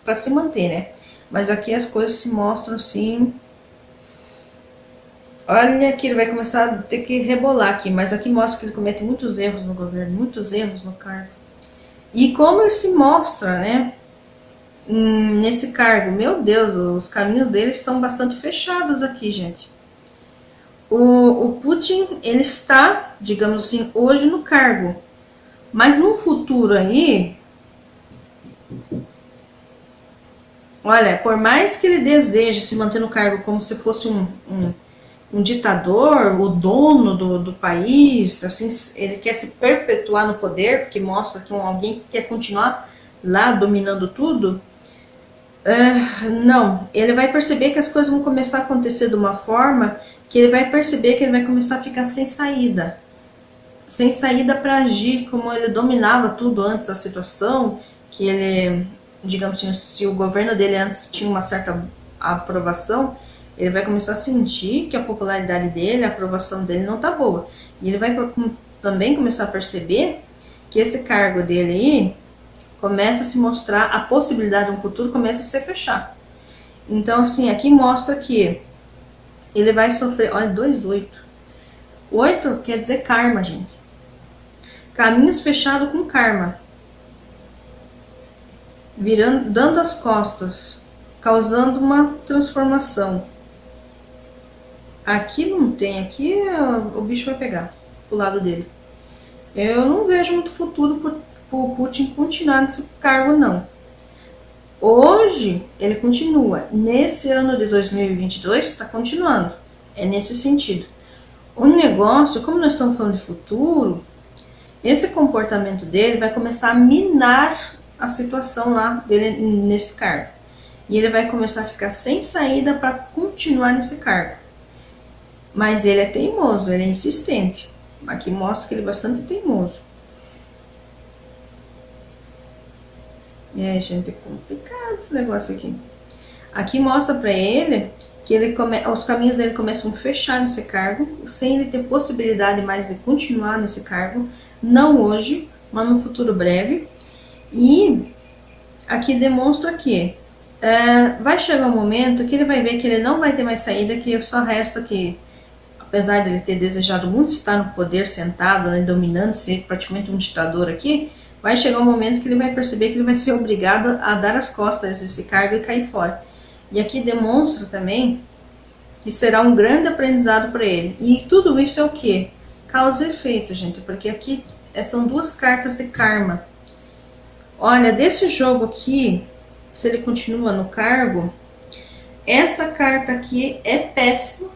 para se manter, né? Mas aqui as coisas se mostram assim. Olha que ele vai começar a ter que rebolar aqui, mas aqui mostra que ele comete muitos erros no governo, muitos erros no cargo. E como ele se mostra, né, nesse cargo, meu Deus, os caminhos dele estão bastante fechados aqui, gente. O Putin, ele está, digamos assim, hoje no cargo, mas num futuro aí, olha, por mais que ele deseje se manter no cargo como se fosse um ditador, o dono do país, assim, ele quer se perpetuar no poder, porque mostra que alguém quer continuar lá dominando tudo. Não, ele vai perceber que as coisas vão começar a acontecer de uma forma que ele vai perceber que ele vai começar a ficar sem saída para agir como ele dominava tudo antes da situação, que ele, digamos assim, se o governo dele antes tinha uma certa aprovação, ele vai começar a sentir que a popularidade dele, a aprovação dele não tá boa. E ele vai também começar a perceber que esse cargo dele aí começa a se mostrar, a possibilidade de um futuro começa a se fechar. Então, assim, aqui mostra que ele vai sofrer, olha, 2,8. 8 quer dizer karma, gente. Caminhos fechados com karma. Dando as costas, causando uma transformação. Aqui não tem, aqui o bicho vai pegar pro lado dele. Eu não vejo muito futuro pro Putin continuar nesse cargo, não. Hoje ele continua. Nesse ano de 2022 está continuando. É nesse sentido. O negócio, como nós estamos falando de futuro, esse comportamento dele vai começar a minar a situação lá dele nesse cargo. E ele vai começar a ficar sem saída para continuar nesse cargo. Mas ele é teimoso, ele é insistente. Aqui mostra que ele é bastante teimoso. Gente, é complicado esse negócio aqui. Aqui mostra para ele que os caminhos dele começam a fechar nesse cargo, sem ele ter possibilidade mais de continuar nesse cargo. Não hoje, mas no futuro breve. E aqui demonstra que vai chegar um momento que ele vai ver que ele não vai ter mais saída, que só resta que, apesar de ele ter desejado muito estar no poder, sentado, né, dominando, ser praticamente um ditador aqui, vai chegar um momento que ele vai perceber que ele vai ser obrigado a dar as costas a esse cargo e cair fora. E aqui demonstra também que será um grande aprendizado para ele. E tudo isso é o quê? Causa e efeito, gente, porque aqui são duas cartas de karma. Olha, desse jogo aqui, se ele continua no cargo, essa carta aqui é péssima,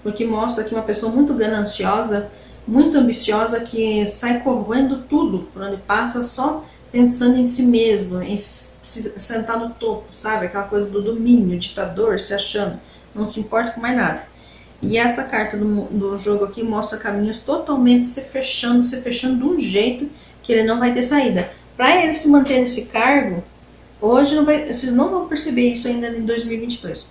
porque mostra aqui uma pessoa muito gananciosa, muito ambiciosa, que sai corroendo tudo por onde passa, só pensando em si mesmo, em se sentar no topo, sabe? Aquela coisa do domínio, ditador, se achando, não se importa com mais nada. E essa carta do jogo aqui mostra caminhos totalmente se fechando de um jeito que ele não vai ter saída. Para ele se manter nesse cargo, hoje vocês não vão perceber isso ainda em 2022.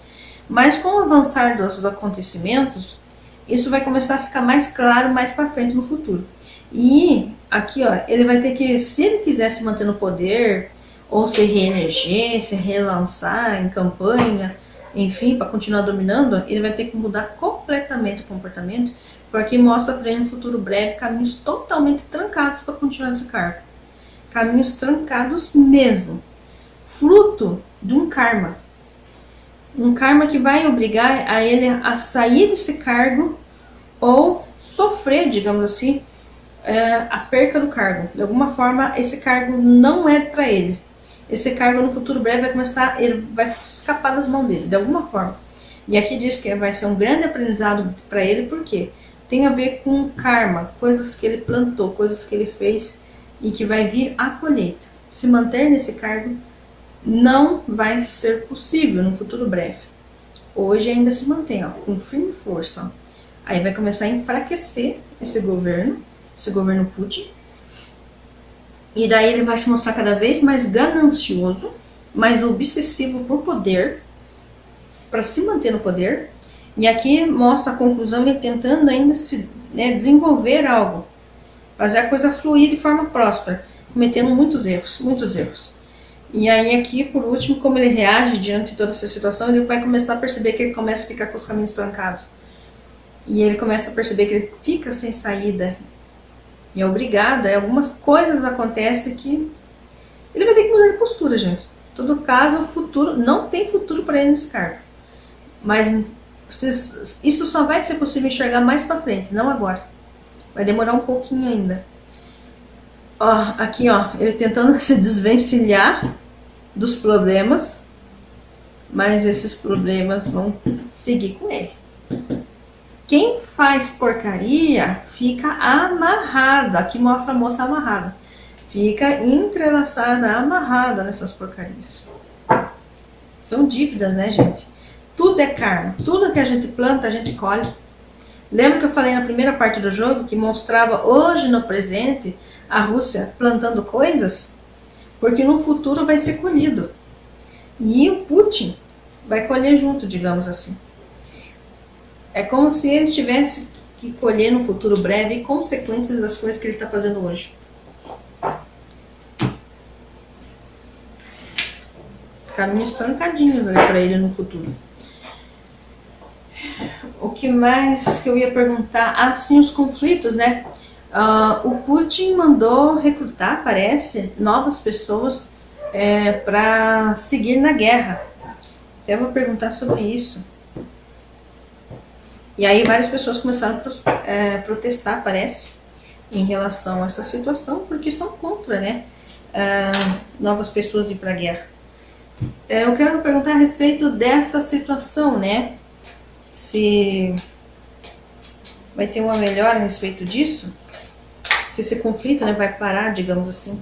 Mas com o avançar dos acontecimentos, isso vai começar a ficar mais claro mais para frente no futuro. E aqui, ó, ele vai ter que, se ele quiser se manter no poder, ou se reeleger, se relançar em campanha, enfim, para continuar dominando, ele vai ter que mudar completamente o comportamento, porque mostra para ele no futuro breve caminhos totalmente trancados para continuar nesse cargo. Caminhos trancados mesmo, fruto de um karma. Um karma que vai obrigar a ele a sair desse cargo ou sofrer, digamos assim, a perca do cargo. De alguma forma, esse cargo não é para ele. Esse cargo no futuro breve vai começar, ele vai escapar das mãos dele, de alguma forma. E aqui diz que vai ser um grande aprendizado para ele, porque tem a ver com karma, coisas que ele plantou, coisas que ele fez e que vai vir a colheita. Se manter nesse cargo não vai ser possível no futuro breve. Hoje ainda se mantém, ó, com firme força. Ó. Aí vai começar a enfraquecer esse governo Putin. E daí ele vai se mostrar cada vez mais ganancioso, mais obsessivo por poder, para se manter no poder. E aqui mostra a conclusão, ele tentando ainda desenvolver algo, fazer a coisa fluir de forma próspera, cometendo muitos erros, muitos erros. E aí aqui, por último, como ele reage diante de toda essa situação, ele vai começar a perceber que ele começa a ficar com os caminhos trancados. E ele começa a perceber que ele fica sem saída. E é obrigado, algumas coisas acontecem que ele vai ter que mudar de postura, gente. Em todo caso, o futuro, não tem futuro para ele nesse cargo. Mas isso só vai ser possível enxergar mais para frente, não agora. Vai demorar um pouquinho ainda. Ó, aqui, ó, ele tentando se desvencilhar dos problemas, mas esses problemas vão seguir com ele. Quem faz porcaria fica amarrado. Aqui mostra a moça amarrada. Fica entrelaçada, amarrada nessas porcarias. São dívidas, né, gente? Tudo é karma. Tudo que a gente planta, a gente colhe. Lembra que eu falei na primeira parte do jogo que mostrava hoje no presente a Rússia plantando coisas? Porque no futuro vai ser colhido. E o Putin vai colher junto, digamos assim. É como se ele tivesse que colher no futuro breve consequências das coisas que ele está fazendo hoje. Caminhos trancadinhos para ele no futuro. O que mais que eu ia perguntar? Assim, os conflitos, né? O Putin mandou recrutar, parece, novas pessoas para seguir na guerra. Até vou perguntar sobre isso. E aí várias pessoas começaram a protestar, parece, em relação a essa situação, porque são contra, né, novas pessoas ir para a guerra. Eu quero perguntar a respeito dessa situação, né, se vai ter uma melhora a respeito disso, se esse conflito, né, vai parar, digamos assim.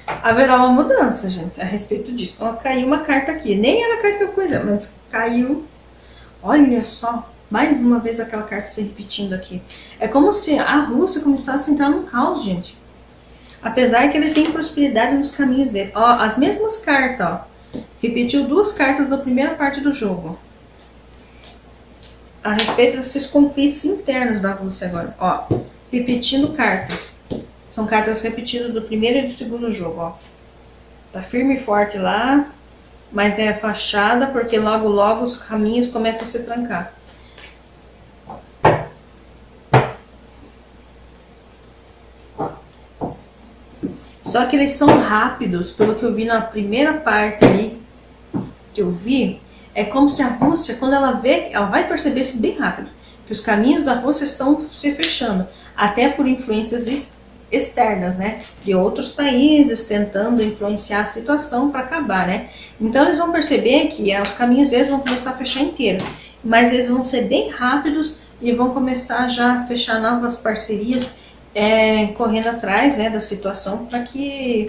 Haverá uma mudança, gente, a respeito disso. Ó, caiu uma carta aqui. Nem era a carta que eu coisa, mas caiu. Olha só, mais uma vez aquela carta se repetindo aqui. É como se a Rússia começasse a entrar num caos, gente. Apesar que ele tem prosperidade nos caminhos dele. Ó, as mesmas cartas, ó. Repetiu duas cartas da primeira parte do jogo. A respeito desses conflitos internos da Rússia agora. Ó, repetindo cartas. São cartas repetidas do primeiro e do segundo jogo, ó. Tá firme e forte lá, mas é fachada porque logo logo os caminhos começam a se trancar. Só que eles são rápidos, pelo que eu vi na primeira parte ali, que eu vi, é como se a Rússia, quando ela vê, ela vai perceber isso bem rápido, que os caminhos da Rússia estão se fechando, até por influências externas, né, de outros países tentando influenciar a situação para acabar, né. Então eles vão perceber que os caminhos deles vão começar a fechar inteiro, mas eles vão ser bem rápidos e vão começar já a fechar novas parcerias, correndo atrás, né, da situação para que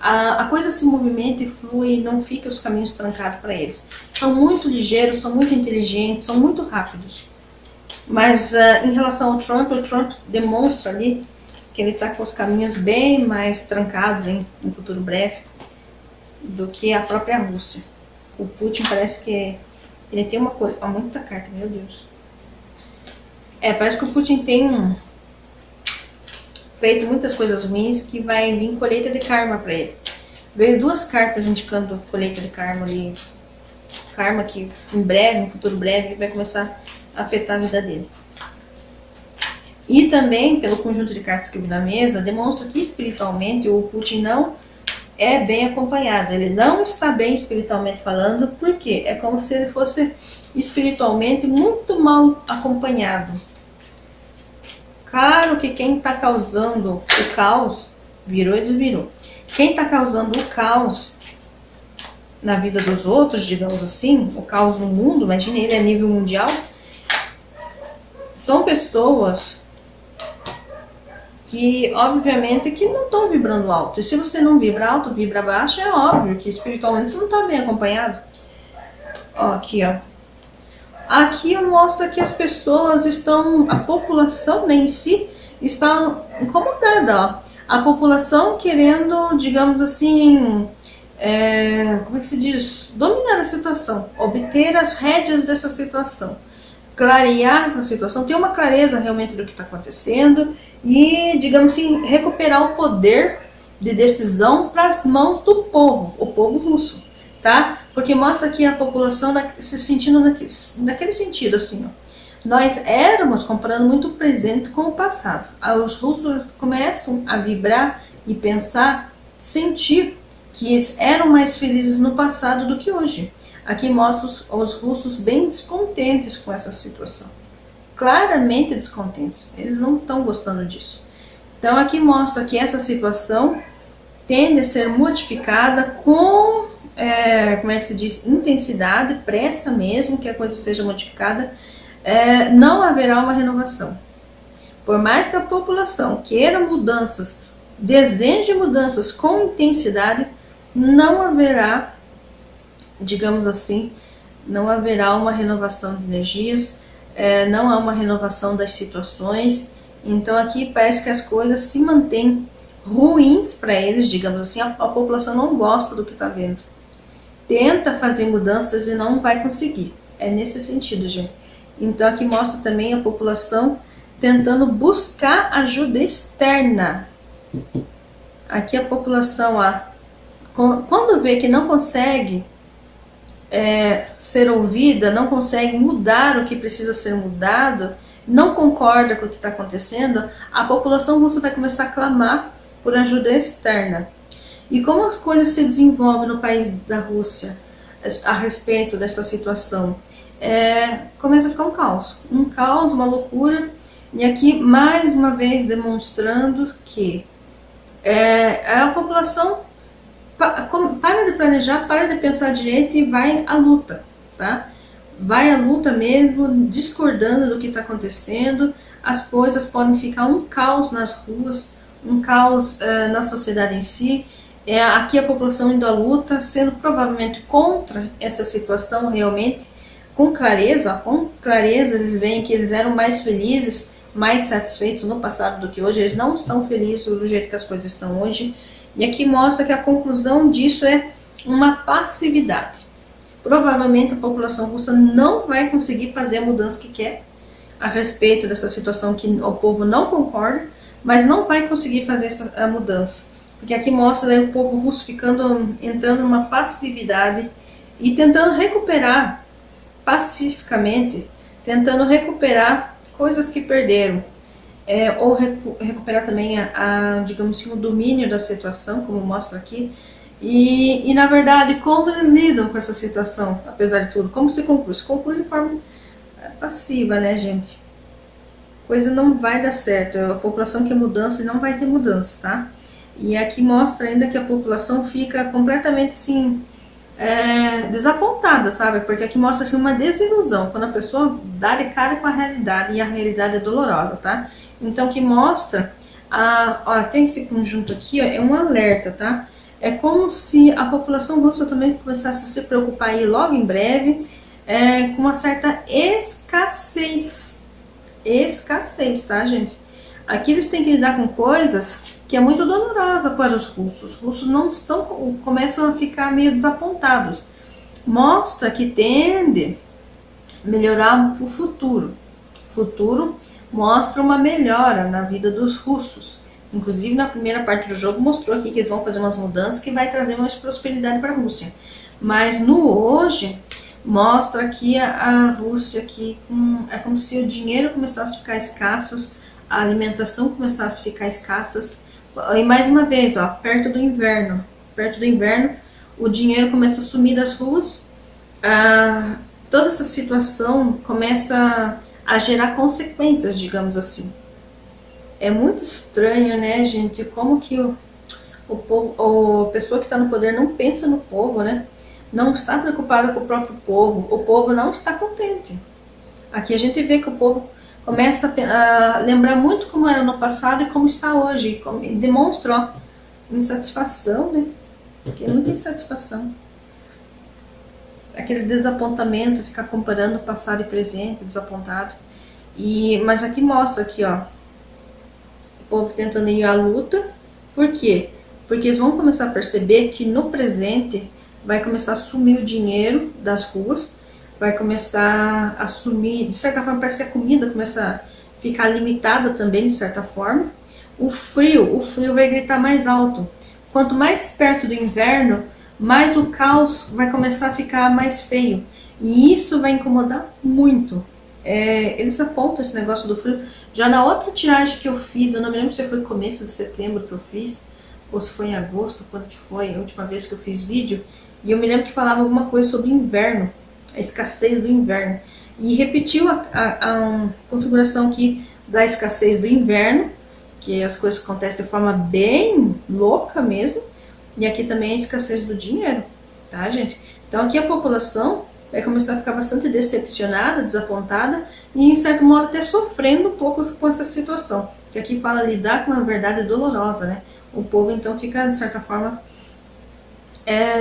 a coisa se movimente e flui e não fique os caminhos trancados para eles. São muito ligeiros, são muito inteligentes, são muito rápidos. Mas em relação ao Trump, o Trump demonstra ali que ele está com os caminhos bem mais trancados em um futuro breve do que a própria Rússia. O Putin parece que ele tem uma coisa... Ó, muita carta, meu Deus. Parece que o Putin tem feito muitas coisas ruins que vai vir colheita de karma para ele. Veio duas cartas indicando colheita de karma ali. Karma que em breve, no futuro breve, vai começar a afetar a vida dele. E também, pelo conjunto de cartas que eu vi na mesa, demonstra que espiritualmente o Putin não é bem acompanhado. Ele não está bem espiritualmente falando, porque é como se ele fosse espiritualmente muito mal acompanhado. Claro que quem está causando o caos, virou e desvirou. Quem está causando o caos na vida dos outros, digamos assim, o caos no mundo, imagine ele a nível mundial, são pessoas que, obviamente, que não estão vibrando alto. E se você não vibra alto, vibra baixo, é óbvio que espiritualmente você não está bem acompanhado. Ó, aqui, ó. Aqui mostra que as pessoas estão, a população, né, em si, está incomodada, ó. A população querendo, digamos assim, como é que se diz? Dominar a situação, obter as rédeas dessa situação, clarear essa situação, ter uma clareza realmente do que está acontecendo e, digamos assim, recuperar o poder de decisão para as mãos do povo, o povo russo, tá? Porque mostra que a população se sentindo naquele sentido, assim, ó. Nós éramos comprando muito presente com o passado. Os russos começam a vibrar e pensar, sentir que eles eram mais felizes no passado do que hoje. Aqui mostra os russos bem descontentes com essa situação. Claramente descontentes. Eles não estão gostando disso. Então aqui mostra que essa situação tende a ser modificada com, como é que se diz, intensidade, pressa mesmo que a coisa seja modificada. Não haverá uma renovação. Por mais que a população queira mudanças, deseje mudanças com intensidade, não haverá, digamos assim, não haverá uma renovação de energias, não há uma renovação das situações. Então aqui parece que as coisas se mantêm ruins para eles, digamos assim, a população não gosta do que está vendo. Tenta fazer mudanças e não vai conseguir. É nesse sentido, gente. Então aqui mostra também a população tentando buscar ajuda externa. Aqui a população, quando vê que não consegue ser ouvida, não consegue mudar o que precisa ser mudado, não concorda com o que está acontecendo, a população russa vai começar a clamar por ajuda externa. E como as coisas se desenvolvem no país da Rússia a respeito dessa situação? Começa a ficar um caos, uma loucura. E aqui mais uma vez demonstrando que a população para de planejar, para de pensar direito e vai à luta, tá? Vai à luta mesmo, discordando do que está acontecendo. As coisas podem ficar um caos nas ruas, um caos na sociedade em si. Aqui a população indo à luta, sendo provavelmente contra essa situação realmente, com clareza eles veem que eles eram mais felizes, mais satisfeitos no passado do que hoje. Eles não estão felizes do jeito que as coisas estão hoje. E aqui mostra que a conclusão disso é uma passividade. Provavelmente a população russa não vai conseguir fazer a mudança que quer a respeito dessa situação que o povo não concorda, mas não vai conseguir fazer a mudança. Porque aqui mostra o povo russo entrando numa passividade e tentando recuperar pacificamente, tentando recuperar coisas que perderam. Ou recuperar também digamos assim, o domínio da situação, como mostra aqui. E na verdade, como eles lidam com essa situação, apesar de tudo? Como se conclui? Se conclui de forma passiva, né, gente? Coisa não vai dar certo. A população quer mudança e não vai ter mudança, tá? E aqui mostra ainda que a população fica completamente assim, desapontada, sabe? Porque aqui mostra assim, uma desilusão, quando a pessoa dá de cara com a realidade e a realidade é dolorosa, tá? Então que mostra, tem esse conjunto aqui, ó, é um alerta, tá? É como se a população russa também começasse a se preocupar aí logo em breve com uma certa escassez, tá, gente? Aqui eles têm que lidar com coisas que é muito dolorosa para os russos. Os russos não começam a ficar meio desapontados. Mostra que tende a melhorar o futuro. O futuro mostra uma melhora na vida dos russos. Inclusive na primeira parte do jogo mostrou aqui que eles vão fazer umas mudanças que vai trazer mais prosperidade para a Rússia. Mas no hoje mostra que a Rússia aqui é como se o dinheiro começasse a ficar escasso, a alimentação começasse a ficar escassas. E mais uma vez, ó, perto do inverno, o dinheiro começa a sumir das ruas. Toda essa situação começa a gerar consequências, digamos assim. É muito estranho, né, gente, como que o povo, a pessoa que está no poder não pensa no povo, né? Não está preocupada com o próprio povo. O povo não está contente. Aqui a gente vê que o povo começa a lembrar muito como era no passado e como está hoje. Demonstra, ó, insatisfação, né? Porque não tem satisfação. Aquele desapontamento, ficar comparando passado e presente, desapontado. Mas aqui mostra aqui, ó, o povo tentando ir à luta. Por quê? Porque eles vão começar a perceber que no presente vai começar a sumir o dinheiro das ruas, vai começar a sumir, de certa forma parece que a comida começa a ficar limitada também, de certa forma. O frio vai gritar mais alto. Quanto mais perto do inverno, mais o caos vai começar a ficar mais feio. E isso vai incomodar muito. Eles apontam esse negócio do frio. Já na outra tiragem que eu fiz, eu não me lembro se foi começo de setembro que eu fiz, ou se foi em agosto, quando que foi a última vez que eu fiz vídeo, e eu me lembro que falava alguma coisa sobre inverno, a escassez do inverno. E repetiu a configuração aqui da escassez do inverno, que as coisas acontecem de forma bem louca mesmo, e aqui também a escassez do dinheiro, tá, gente? Então aqui a população vai começar a ficar bastante decepcionada, desapontada, e em certo modo até sofrendo um pouco com essa situação, que aqui fala lidar com uma verdade dolorosa, né? O povo então fica, de certa forma,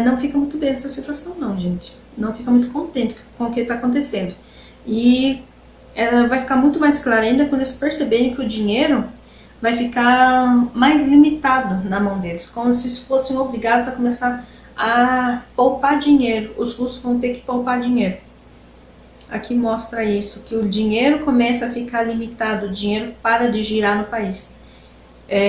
não fica muito bem nessa situação não, gente. Não fica muito contente com o que está acontecendo. E vai ficar muito mais claro ainda quando eles perceberem que o dinheiro vai ficar mais limitado na mão deles, como se fossem obrigados a começar a poupar dinheiro. Os russos vão ter que poupar dinheiro. Aqui mostra isso, que o dinheiro começa a ficar limitado, o dinheiro para de girar no país.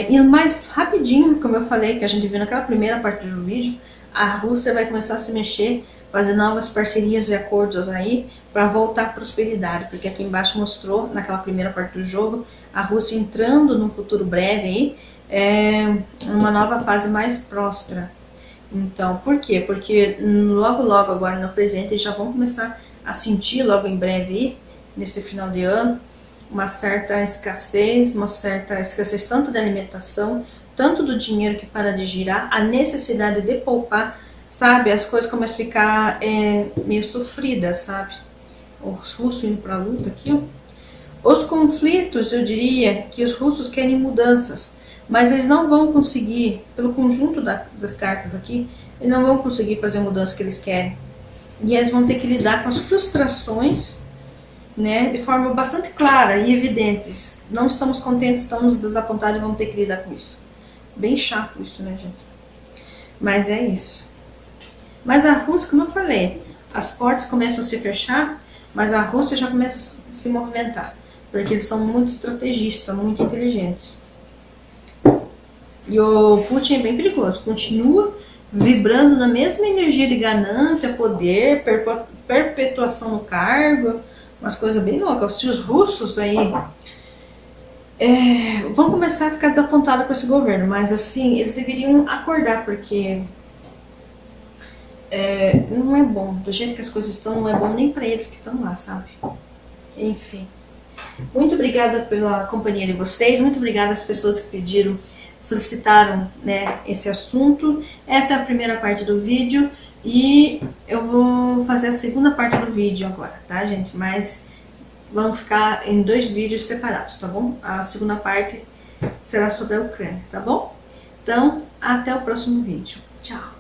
E mais rapidinho, como eu falei, que a gente viu naquela primeira parte do vídeo, a Rússia vai começar a se mexer, fazer novas parcerias e acordos aí para voltar à prosperidade, porque aqui embaixo mostrou, naquela primeira parte do jogo, a Rússia entrando num futuro breve aí, uma nova fase mais próspera. Então, por quê? Porque logo agora no presente eles já vão começar a sentir logo em breve, nesse final de ano, uma certa escassez tanto da alimentação, tanto do dinheiro que para de girar, a necessidade de poupar, sabe? As coisas começam a ficar meio sofridas, sabe? Os russos indo para a luta aqui, ó. Os conflitos, eu diria que os russos querem mudanças, mas eles não vão conseguir, pelo conjunto das cartas aqui, eles não vão conseguir fazer a mudança que eles querem. E eles vão ter que lidar com as frustrações, né, de forma bastante clara e evidente. Não estamos contentes, estamos desapontados e vamos ter que lidar com isso. Bem chato isso, né, gente? Mas é isso. Mas a Rússia, como eu falei, as portas começam a se fechar, mas a Rússia já começa a se movimentar, porque eles são muito estrategistas, muito inteligentes. E o Putin é bem perigoso, continua vibrando na mesma energia de ganância, poder, perpetuação no cargo, umas coisas bem loucas. Se os russos aí vão começar a ficar desapontados com esse governo, mas assim, eles deveriam acordar, porque não é bom, do jeito que as coisas estão, não é bom nem para eles que estão lá, sabe? Enfim. Muito obrigada pela companhia de vocês, muito obrigada às pessoas que pediram, solicitaram, né, esse assunto. Essa é a primeira parte do vídeo e eu vou fazer a segunda parte do vídeo agora, tá, gente? Mas vão ficar em 2 vídeos separados, tá bom? A segunda parte será sobre a Ucrânia, tá bom? Então, até o próximo vídeo. Tchau!